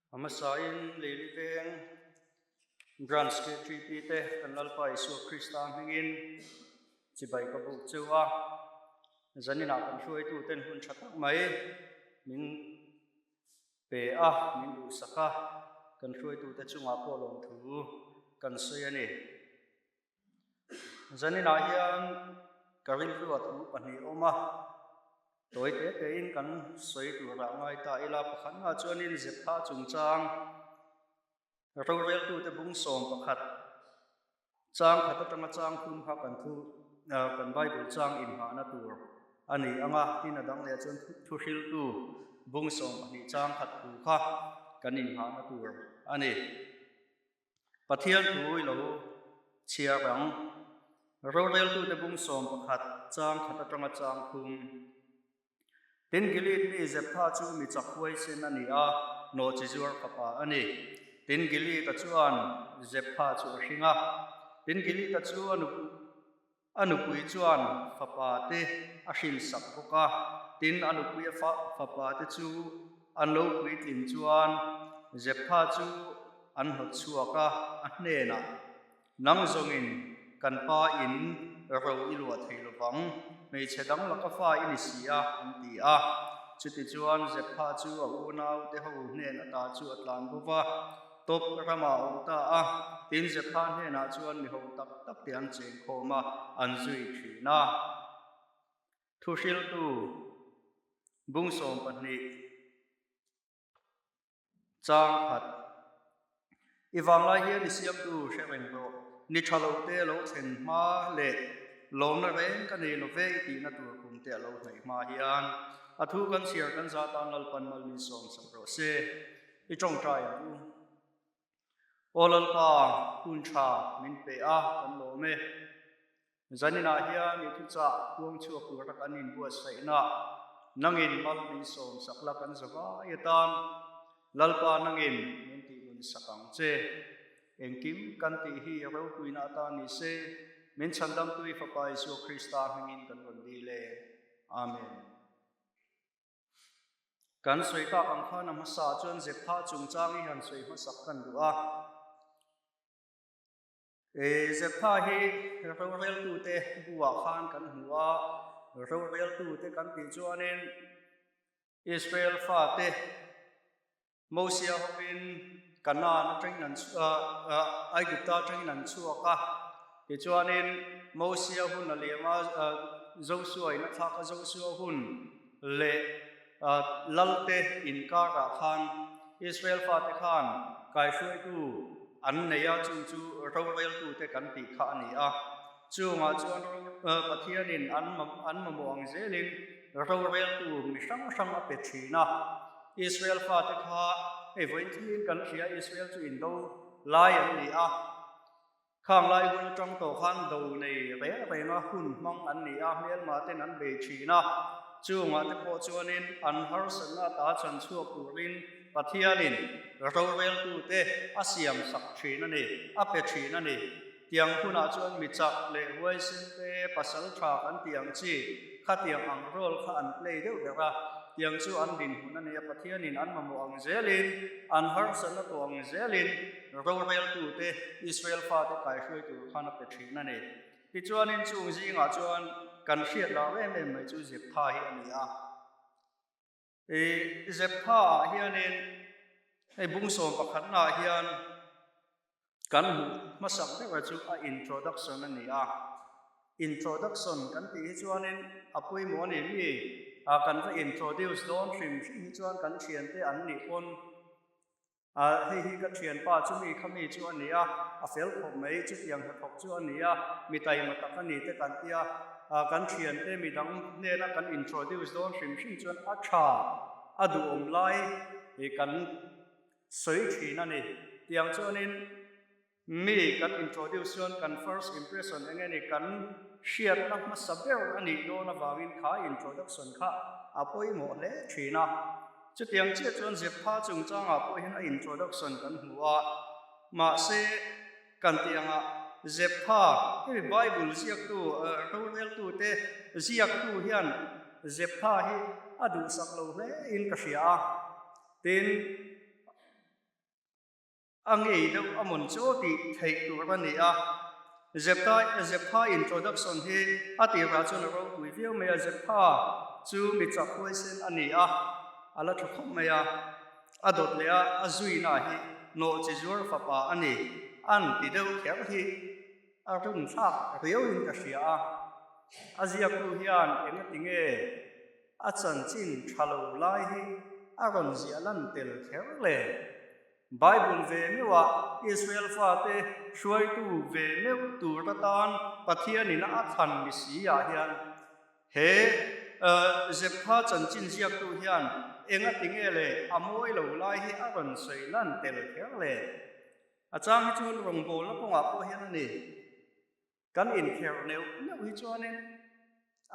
Amasain liliveng branch ke trip te kanal pa isu Krista hingin chibai ka bu chewa zanina kan shuai tu ten hun thatak mai min pe a min du saka kan shuai tu te chunga polong thu kan sei ani zanina hian karil ruat mu pani oma toy te in kan soi tu ra ngai ta ila pakhan nga chuanin zepha chungchang rorel tu te bung som pakhat chang khata tanga chang khun kha kan thu kan bible chang in ha na tur ani anga tin adang le chon thu hil tu bung som ani chang khat thu kha kan in ha na tur ani pathian thui lo chia rang rorel tu te bung som pakhat chang khata tanga chang khum tin gilit mi zepha chu mi chakhuai sen ani a no chizuar papa ani tin gili ta chuan zepha chu hinga tin gili ta chu anu pui chuan papa te a hrin sak boka tin anu pui papa te chu an lo pui tin chuan zepha chu an hot chuaka a hnena nang zongin kan pa in ro ilua theilovang mei chedang laka fa in sia an ti a chuti chuan zepha chu a unau te ho hnen ata chu atlan bova top rama ota a tin zepha hena chuan mi ho tak tak te an cheng khoma an zui thina thu hil tu bung som pani chang phat iwang lai hian ni siam tu hrewen ro ni thalo te lo chen ma le lom na reng ka nei lo ve ti na tur kum te lo thai ma hian a thu kan siar kan za ta ngal pan mal min som sam ro se I trong trai a u olal pa kun tha min pe a kan lo me zanina hian ni thu cha tuang chu ku ra kan in bu sai na nangin mal min som sakla kan zawa yatan lalpa nangin min ti un sakang che engkim kan ti hi ro kuina ta ni se min chandam tui fa Isu Krista hangin kan ron di le amen kan soi ka ang kha na masa chon zepha chungchang hi han soi ma sak kan duwa zepha hi rorel tu te buwa khan kan huwa rorel tu te kan ti chuanin Israel fa te Mosia hopin kanan train nan ai gupta train nan chuaka ti chuanin Mosia hun alema Joshua ina thaka Joshua hun le lalte in kara khan Israel fa te khan kai shui tu an neya chung chu rorel tu te kan ti kha ani a chunga chuan pathianin an mamawang zelin rorel tu mi sang a pe thina Israel fa te kha voin thin kan khia Israel chu in do lai an ni a khang lai hun trong to khan do nei re na hun mang an ni a mel ma ten an be thina chunga te po chuanin an har sana ta chan chuak turin pathianin rorel tu te asiam sak thina ni a pe thina ni tiang huna chuan mi chak le huai sin te pasal tha kan tiang chi kha tiang ang rol kha an play deuh dera tiang chu an din huna ne pathianin an mamu ang zelin an har sana to ang zelin rorel tu te Israel fa te kai hroi tu khana pe thina ni ti chuanin chung zinga chuan kan hriat la em mai chu zepha hi ani a zepha hianin bung som pakhat na hian kan masak te chu a introduction ani a introduction kan ti chuanin apui mo ni mi kan va introduce don trim hi chuan kan thian te an ni pon hi ka thian pa chu mi khami chu ani a fel khop mai chu tiang thok chu ani a mi tai ma tak ani te kan tia kan thian te mi dang ne na kan introduce don trim hi chuan a tha adu om lai kan soi thina ni tiang chuanin mi kan introduce kan first impression engeni kan share na ma saber ani do na wangin kha introduction kha apoi mo le thina chu tiang che chuan zepha chungchang apoi hin a introduction kan huwa ma se kan tianga zepha hi bible ziak tu rorel tu te ziak tu hian zepha hi adu sak lo le in ka hria tin angei do amon cho ti thei tur ba ni a zepha introduction hi atira chon ro pui viu me zepha chu mi chakhoi sen ani a ala thkhom me a adot le a azui na hi no chizur fa pa ani an ti do kher hi arun thak riau in ka sia azia ku hian eng tinge achan chin thalo lai hi aron zialan tel kher le Bible về meu à Israel pha te suai tu về meu tu ra tan pathia ni na than mi si ya hian he zepha chan chin ziak tu hian enga tinge le amoi lo lai hi aron sei lan tel kher le achang hi chun rong bol la ponga po hian ni kan in kher neu neu hi chuanin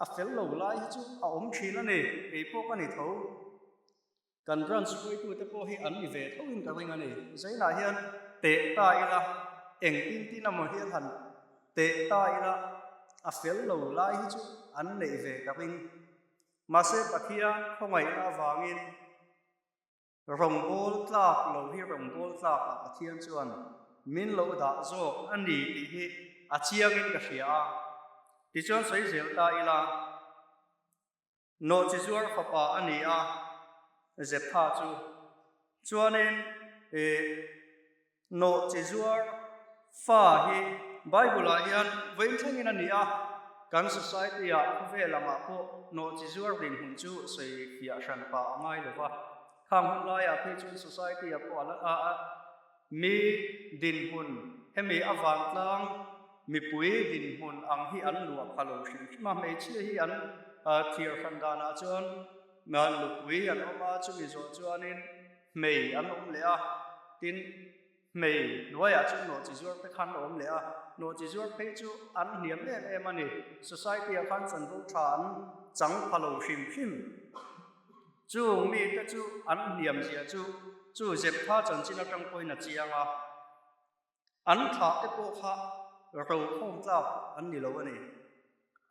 a fel lo lai hi chu a om thina ni ei po kan ni tho kan ran sui tu te po hi an ni ve tho in ka ring ani zai na hian te ta ila eng tin tin amo hian han te ta ila a fel lo lai hi chu an nei ve ka ring ma se pathia khongai a wangin rong bol tlak lo hi rong bol tlak a pathian chuan min lo da zo ani ti hi a chiang in ka hria a ti chuan sei zel ta ila no chi zuar fa pa ani a zepha chu chuanin no chi zuar fa hi Bible a hian vein thangin ani a kan society a ve lama po no chi zuar rin hun chu sei fia shan pa ngai lova khang hun lai a phe chu society a po ala a mi din hun hemi awang tlang mi pui din hun ang hi an lu phalo hrim ma me chi hi an thir khandana chuan man lu pui an oma chu mi zo chuanin mei an om le a tin mei noya chu no chi zuar pe khan om le a no chi zuar pe chu an niam le em ani society a khan san ro than chang phalo hrim hrim chu mi ta chu an niam zia chu zepha chan chin atang koi na chianga an tha te po kha ro khom tla an ni lo ani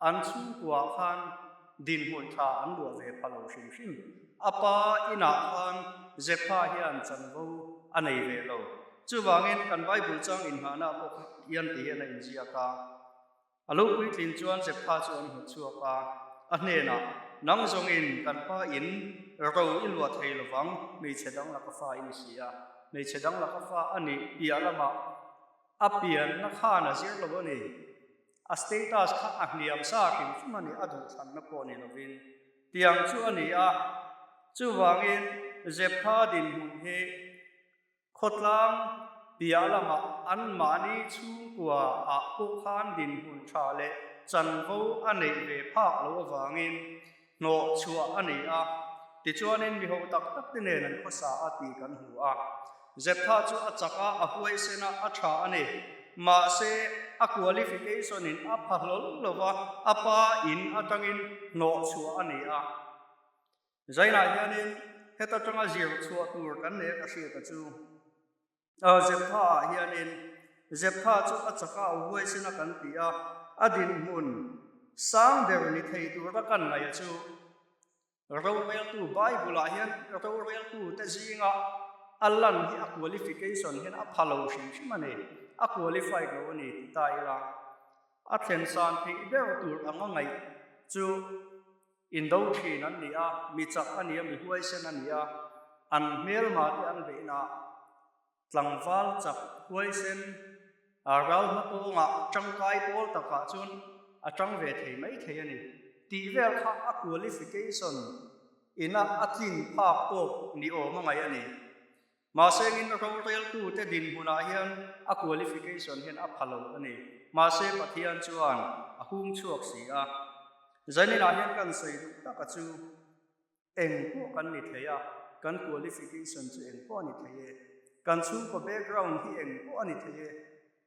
an chu kwa khan din hun tha an lu ve phalo hrim hrim apa ina khan zepha hian chan vo anei ve lo chu wangin kan Bible chang in hana po yan ti na in zia ka alo pui tin chuan zepha chuan hu chu pa a hne na nang zong in kan pa in ro ilwa thei lowang mi chedang la ka fa in sia mi chedang la ka fa ani pia lama apian na kha na zir lo ni a status kha ahliam sa kim chumani adu than na po ni lovin tiang chu ani a chu wangin zepha din hun he khotlang pia lama an mani chu kwa a ko khan din hun tha le chan vo ani ve pha lo wangin no chua ani a ti chuanin mi ho tak tak te ne nan khosa ati kan hu a zepha chu a chaka a huai sena a tha ani ma se a qualification in a phalol lova apa in atangin no chua ani a zaina hianin heta tanga zir chua tur kan ne ka hria ka chu zepha hianin zepha chu a chaka a huai sena kan ti a adin mun sang der ni thei tur ra kan ngai chu rowel tu Bible a hian rowel tu te zinga allan hi a qualification hian a phalo hrim hrim ani a qualify lo ani ta ila a then san phi ber tur anga ngai chu indo thin an ni a mi chak ani mi huai sen ani a an mel ma te an ve na tlangwal chak huai sen a ral ma to nga changkai pol taka chun a chang ve thei mai thei ani ti vel kha a qualification ina atin phak to ni o ma ngai ani ma seng in rowel tu te din huna hian a qualification hian a phalo ani ma se pathian chuan a hung chuak si a zanina hian kan sei du ta ka chu eng ko kan ni theya kan qualification chu eng ko ni theye kan chu ko background hi eng ko ani theye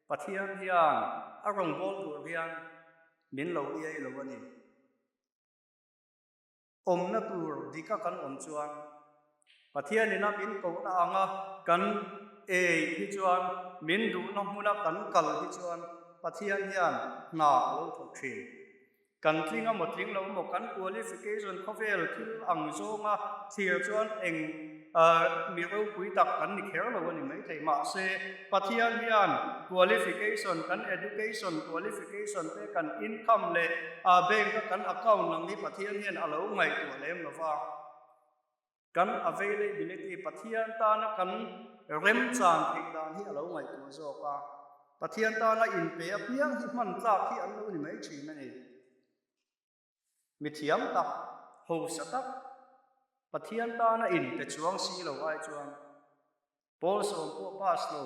pathian hian a rong bol tur hian min lo ai lo ani om na tur dika kan om chuan pathian ina min ko na anga kan e hi chuan min du na hmuna kan kal hi chuan pathian hian na lo thok thin kan tlinga motling lo mo kan qualification khovel thil ang zonga thir chuan eng mi ro pui tak kan ni kher lo ani mai thei ma se pathian hian qualification kan education qualification te kan income le bank kan account lang ni pathian hian alo ngai tu lem lova kan availability pathian ta na kan rem chan thik dan hi alo ngai tu zo ka pathian ta na in pe apiang hi man tlak hi an lo ni mai thi mani mi thiam tak ho sa tak pathian ta na in pe chuang si lo ai chuan pol som po pas lo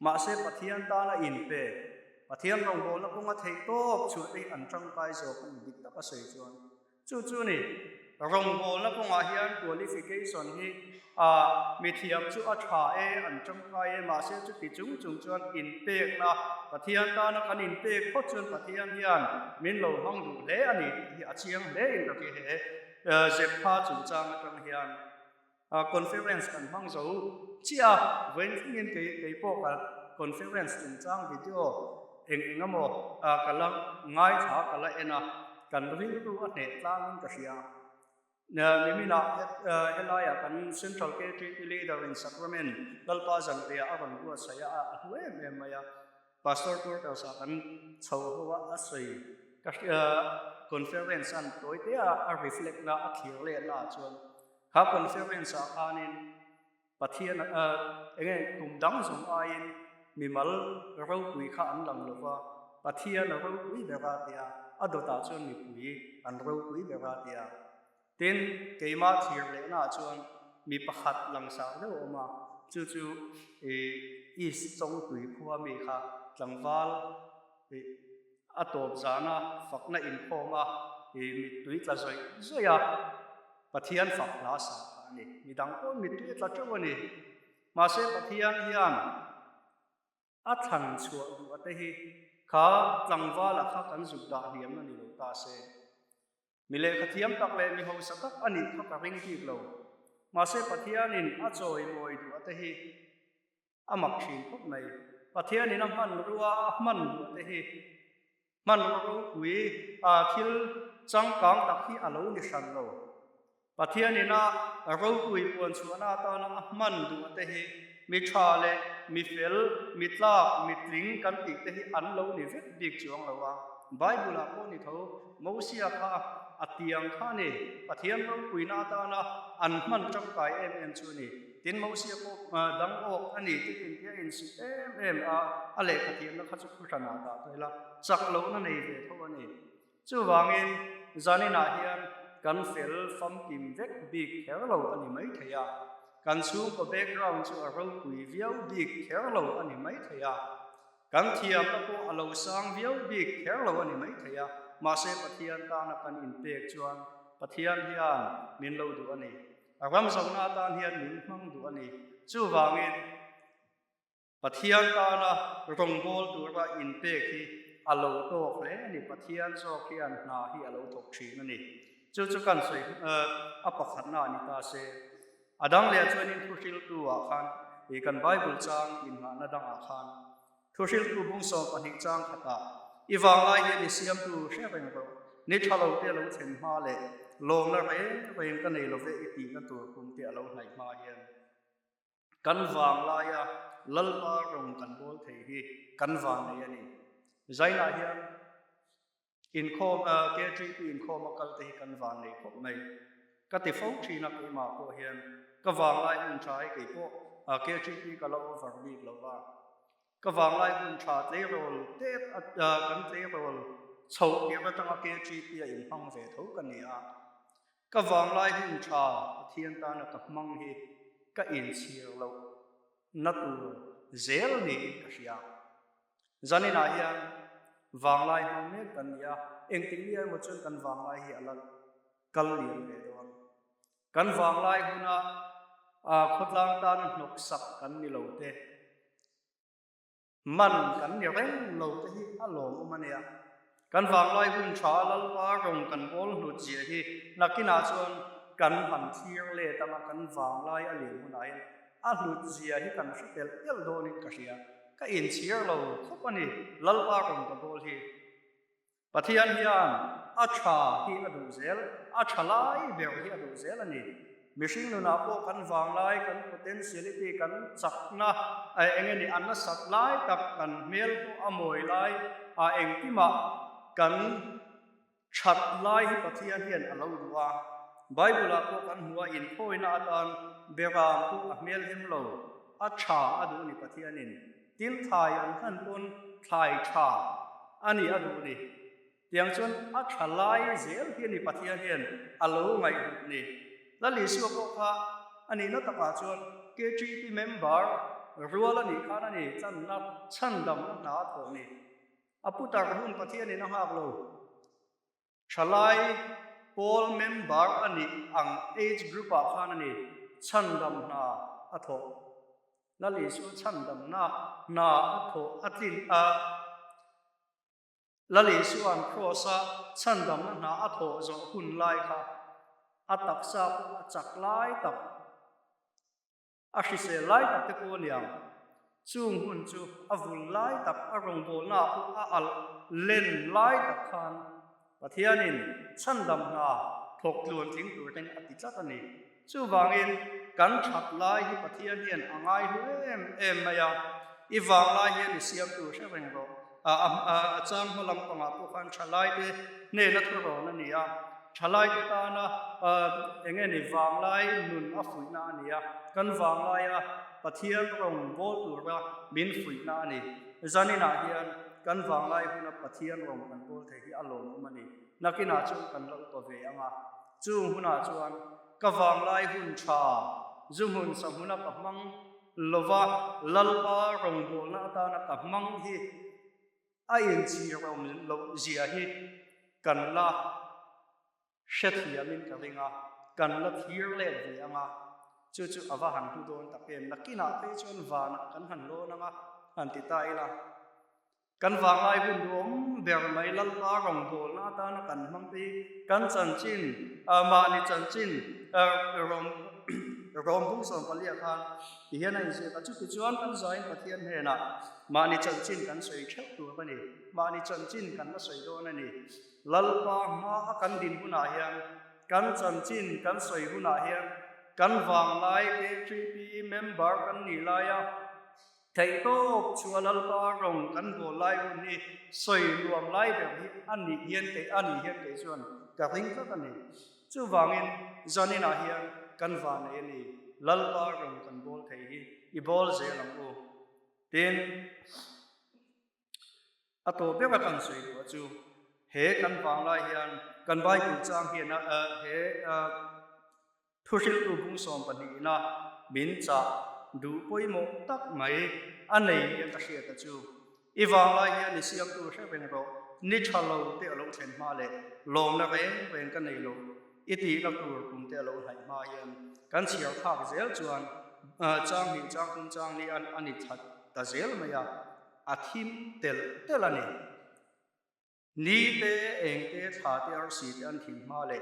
ma se pathian ta na in pe pathian rong bol na kunga thei top chu ei an tang kai zo kan dik ta ka sei chuan chu ni rong bol na kunga hian qualification hi mi thiam chu a tha e an tang kai e ma se chu ti chung chuan in pe na pathian ta na kan in pe kho chuan pathian hian min lo hang du le ani hi a chiang le in ka ki he zep pha chu chang atang hian conference kan hang zo chia wen ngin ke po ka conference chung chang video engamo kalang ngai tha kala ena kan ring tu a ne tlang ka sia na mimina helaya kan central KTP leader in Sacrament dalpa jan ria awan bu saya a hue me maya pastor tur ta sa kan chho huwa a sei ka conference an toite a reflect na a khir le na chuan kha conference a anin pathian enge kum dang zum ain mimal ro pui kha an lang lova pathian ro pui bera tia adota chuan mi pui an ro pui bera tia tin keima thir le na chuan mi pakhat langsa le oma chu is chong tui khuwa mi kha tlangwal atop zana fakna in khoma mi tui tla zoi zoya pathian fak la sa ani midang ko mi tui tla chawani ma se pathian hian a thang chu du ate hi kha tlangwal kha kan zu da hiam na ni lo ta se mi le khathiam tak le mi ho sa tak ani kha ka ring ki lo ma se pathian in a choi moi du ate hi amak thin khop nei pathian in a man ruwa man du ate hi man ro wi thil chang kang tak hi alo ni san lo pathian in a ro wi pon chuana ta na man du ate hi mi tha le mi fel mi tla mi tling kan ti te hi an lo ni vek dik chuang lo wa bible a ko ni tho mosia kha atiang kha ni pathian ro wi na ta na an man chang kai em chu ni tin mosia ko dang ok ani ti in si em a le pathian na kha chu khana ta toila chak lo na nei ve tho ani chu wangin zani na hian kan fel fam kim vek big kher lo ani mai theya kan chu ko background chu a ro pui viau big kher lo ani mai theya kan thiam ta ko alo sang viau big kher lo ani mai theya ma se pathian ta na kan in pek chuan pathian hian min lo du ani aram zong na ta hian min hmang du ani chu wangin pathian ta na rong bol tu ra in pek hi alo to khle ani pathian zo khian na hi alo thok thin ani chu kan sei apakhat na ni ta se adang le chuan in thusil tu a khan e kan bible chang in ha na dang a khan thusil tu bung so panik chang khata iwang lai hi ni siam tu shereng ro ni thalo te lo chen ma le lom na re kan nei lo ve iti na tur kum te alo hnai ma hian kan wang lai a lalpa rong kan bol thei hi kan wang nei ani zaina hian in khom KTP in khom akal te kan wang nei khop nei ka ti fo thina ke ma ko hian ka wang lai un thai ke po KTP ka lo over week lo wa ka wang lai un tha tle rol te kan tle rol chho ke ba tang KTP in hang ve tho kan ni a ka wang lai un tha thian ta na ka mang hi ka in chir lo na tu zel ni ka sia zani na hian wang lai hang me kan ya eng ting ya mo chun kan wang lai hi alat kal lian ve don kan wang lai huna khotlang tan nok sak kan ni lo te man kan ni reng lo te hi alom umania kan wang lai hun tha lal pa rong kan bol nu chi hi nakina chuan kan han thir le tama kan wang lai ali hunai a hlu chi hi kan hritel el donin ka ria ka in chir lo khopani lal pa rong kan bol hi pathian hian a tha hi adu zel a thalai ber hi adu zel ani mishing nu na po kan wang lai kan potentiality kan chakna engeni anna sat lai tak kan mel po amoi lai engtima kan chat lai hi pathian hian alo ruwa bible po kan huwa in poina atan beram po amel him lo acha adu ni pathianin tin thai an han pon thai tha ani adu ni tiang chon acha lai zel hian ni pathian hian alo ngai ni la li su ko kha ani na taka chon KGP member ruala ni khana ni chan na chandam na tho ni aputar hun pathian ni na hak lo chalai Paul member ani ang age group a khana ni chandam na atho la li su chandam na atho atin la li su an crossa chandam na atho zo hun lai kha atak sa chak lai tak ashise lai tak te ko liang chung hun chu avul lai tak arong bol na a al len lai tak khan pathianin chandam na thok luan thing tur teng ati chat ani chu wangin kan thak lai hi pathian hian angai hu em maya i wang lai hian siam tu se reng ro chang holam panga pu khan thalai te ne na thro na nia thalai te ta na engeni wang lai nun a fui na nia kan wang lai a pathian rong bol tur ra min fui na ni zanina hian kan wang lai huna pathian rong kan bol the hi alom mani nakina chu kan lo to ve anga chu huna chuan ka wang lai hun tha zumun samuna ka mang lova lalpa rong bol na ta na ka mang hi a in chi rong lo zia hi kan la shethiamin ka ringa kan la thir le ve anga chu awa han tu don taken nakina pe chon van kan han lo na han ti tai la kan wang lai hun dom ber mai lal pa rong bol na ta na kan mang ti kan chan chin ma ni chan chin rom bung som palia khan ti hian ai se ka chu ti chuan kan zain pathian he na ma ni chan chin kan soi theu tu ba ni ma ni chan chin kan na soi do na ni lal pa ma kan din huna hian kan chan chin kan soi huna hian kan wang lai ke 3P member kan ni lai ya thei to chua lal pa rong kan bo lai hun ni soi luam lai be hi ani hian te chuan ka ring ka kan ni chu wangin zanina hian kan wa ne ni lal pa rong kan bol thei hi I bol ze lam u tin ato be ka kan soi do chu he kan wang lai hian kan bai ku chang hian he thusil tu bung som pani na min cha du poi mo tak mai anei hian ka hria ta chu I wang lai hian ni siam tu hre ben ro ni thalo te alo then ma le lom na ven kan nei lo iti la tur kum te alo hai ma hian kan chiar thak zel chuan chang hi chang kun chang ni an ani that ta zel maya athim tel ani ni te eng te tha te ar si te an thim ma le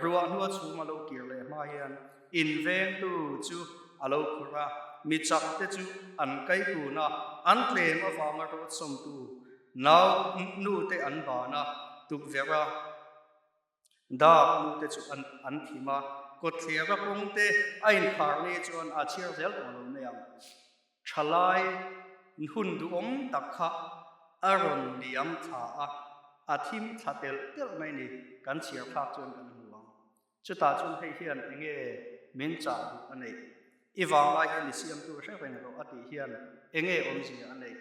ruwa nuwa chu ma lo kir le ma hian in veng tu chu alo khura mi chak te chu an kai tu na an tle ma wanga ro som tu naw nu te an ba na tuk vera da nu te chu an thima ko thera kong te ain khar ni chuan a chir zel lo ne yang thalai hun du takha aron liam tha athim thatel tel mai ni kan chiar phak chuan kan huang chuta chun hei hian enge min cha du anei I wang lai hian ni siam tu hre ven ro ati hian enge om ji anei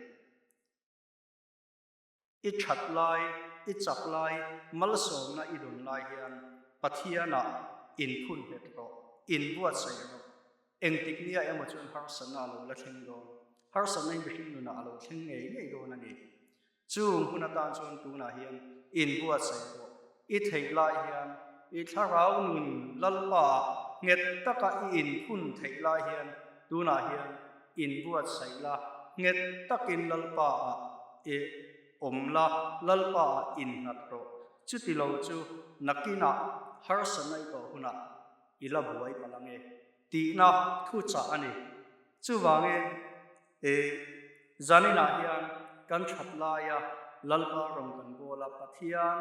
I that lai I chak lai mal som na I dun lai hian pathiana in phun het ro in buat sai ro eng tik nia emo chun har sana lo la thing do har sana I bihing nu na alo thing ngei do na ni chu huna ta chon tu na hian in buat sai ro I thei lai hian I tharau nun lalpa nget taka I in phun thei lai hian tu na hian in buat sai la nget takin lalpa e omla lalpa in hat ro chu ti lo chu nakina har sanai ko huna ila buai palange ti na thu cha ani chu wange zanina hian kan that la ya lalpa rong kan bola pathian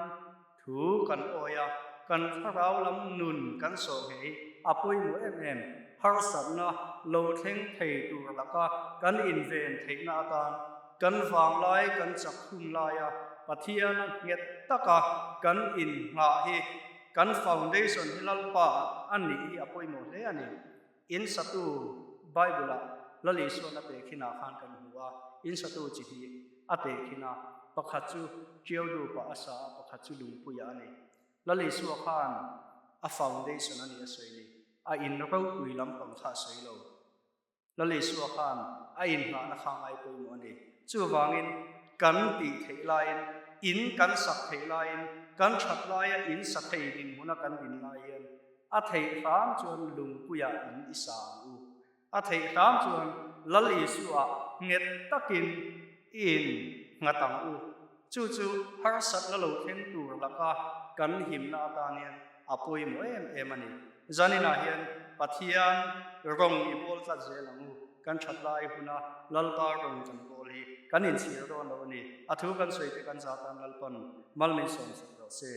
thu kan oya kan tharau lam nun kan so hei apoi mu em har san na lo theng thei tur laka kan in ven thei na tan kan wang lai kan chak khum lai a pathian nget taka kan in nga hi kan foundation hilal pa ani apoi mu le ani in satu bible lali so na te khina khan kan huwa in satu chi hi ate khina pakhachu chiawdu pa asa pakhachu lungpuya ani lali so khan a foundation ani asoini a in ro uilam pang kha soilo lali so khan a in ha na khangai poimu ani chu wangin kan ti theilain in kan sak theilain kan thatlai in sa thei din huna kan din lain a thei ram chuan lungpuya in isang u a thei ram chuan lali suwa nget takin in ngatang u chu har sat la lo theng tur laka kan him na atanian apoi mo em ani zanina hian pathian rong i bol tla zelangu kan thatlai huna lalpa rong kan boli kan in sir ro no ni athu kan soite kan zatan lalpan malmin som se